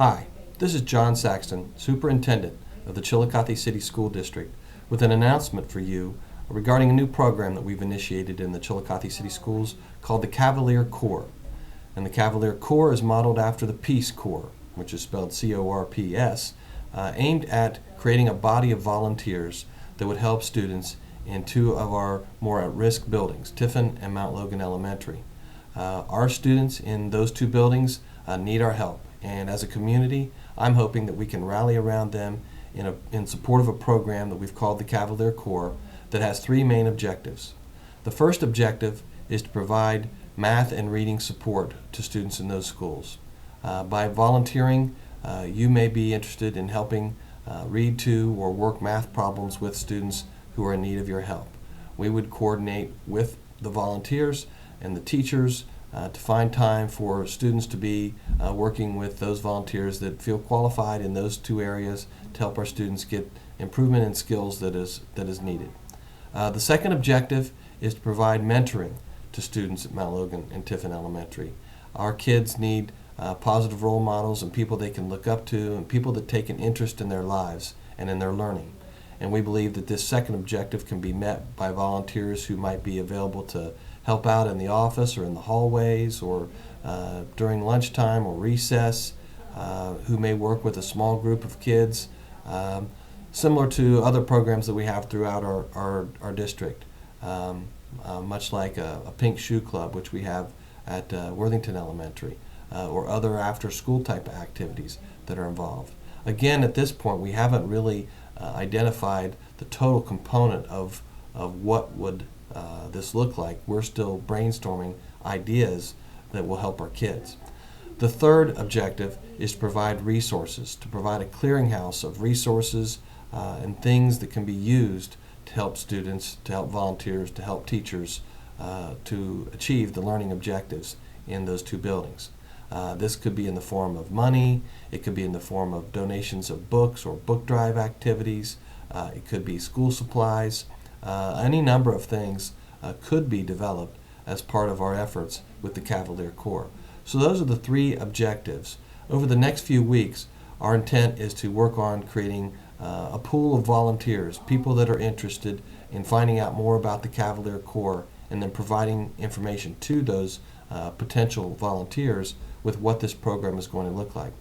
Hi, this is John Saxton, Superintendent of the Chillicothe City School District, with an announcement for you regarding a new program that we've initiated in the Chillicothe City Schools called the Cavalier Corps. And the Cavalier Corps is modeled after the Peace Corps, which is spelled C-O-R-P-S, aimed at creating a body of volunteers that would help students in two of our more at-risk buildings, Tiffin and Mount Logan Elementary. Our students in those two buildings need our help. And as a community, I'm hoping that we can rally around them in support of a program that we've called the Cavalier Corps that has three main objectives. The first objective is to provide math and reading support to students in those schools. By volunteering, you may be interested in helping read to or work math problems with students who are in need of your help. We would coordinate with the volunteers and the teachers to find time for students to be working with those volunteers that feel qualified in those two areas to help our students get improvement in skills that is needed. The second objective is to provide mentoring to students at Mount Logan and Tiffin Elementary. Our kids need positive role models and people they can look up to and people that take an interest in their lives and in their learning. And we believe that this second objective can be met by volunteers who might be available to help out in the office or in the hallways or during lunchtime or recess, who may work with a small group of kids, similar to other programs that we have throughout our district, much like a Pink Shoe Club, which we have at Worthington Elementary, or other after-school type of activities that are involved. Again, at this point, we haven't really identified the total component of what would this look like. We're still brainstorming ideas that will help our kids. The third objective is to provide resources, to provide a clearinghouse of resources and things that can be used to help students, to help volunteers, to help teachers to achieve the learning objectives in those two buildings. This could be in the form of money, it could be in the form of donations of books or book drive activities, it could be school supplies, any number of things could be developed as part of our efforts with the Cavalier Corps. So those are the three objectives. Over the next few weeks, our intent is to work on creating a pool of volunteers, people that are interested in finding out more about the Cavalier Corps and then providing information to those potential volunteers with what this program is going to look like.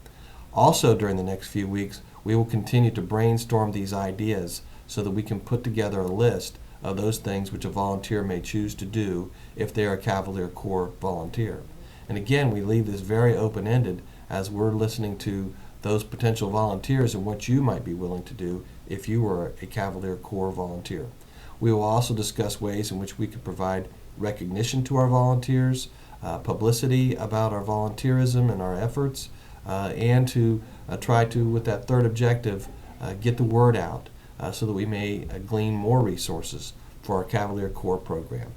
Also, during the next few weeks, we will continue to brainstorm these ideas so that we can put together a list of those things which a volunteer may choose to do if they are a Cavalier Corps volunteer. And again, we leave this very open-ended as we're listening to those potential volunteers and what you might be willing to do if you were a Cavalier Corps volunteer. We will also discuss ways in which we could provide recognition to our volunteers, publicity about our volunteerism and our efforts, and to try to, with that third objective, get the word out so that we may glean more resources for our Cavalier Corps program.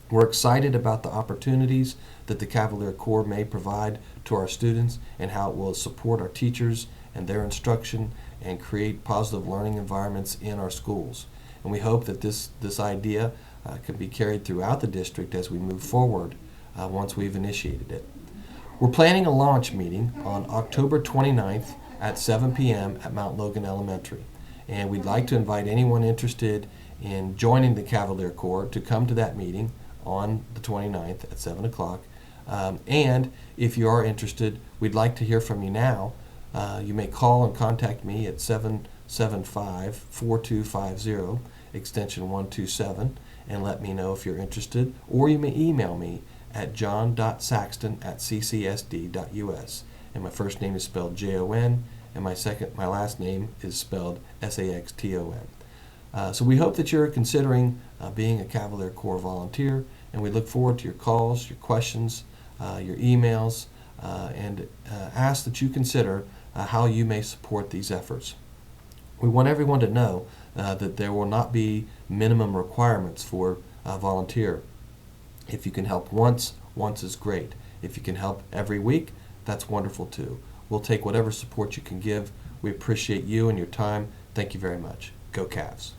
We're excited about the opportunities that the Cavalier Corps may provide to our students and how it will support our teachers and their instruction and create positive learning environments in our schools. And we hope that this idea can be carried throughout the district as we move forward once we've initiated it. We're planning a launch meeting on October 29th at 7 p.m. at Mount Logan Elementary. And we'd like to invite anyone interested in joining the Cavalier Corps to come to that meeting on the 29th at 7 o'clock. And if you are interested, we'd like to hear from you now. You may call and contact me at 775-4250, extension 127, and let me know if you're interested. Or you may email me at john.saxton@ccsd.us. And my first name is spelled Jon, and my last name is spelled Saxton. So we hope that you're considering being a Cavalier Corps volunteer, and we look forward to your calls, your questions, your emails, and ask that you consider how you may support these efforts. We want everyone to know that there will not be minimum requirements for a volunteer. If you can help once is great. If you can help every week, that's wonderful too. We'll take whatever support you can give. We appreciate you and your time. Thank you very much. Go Cavs.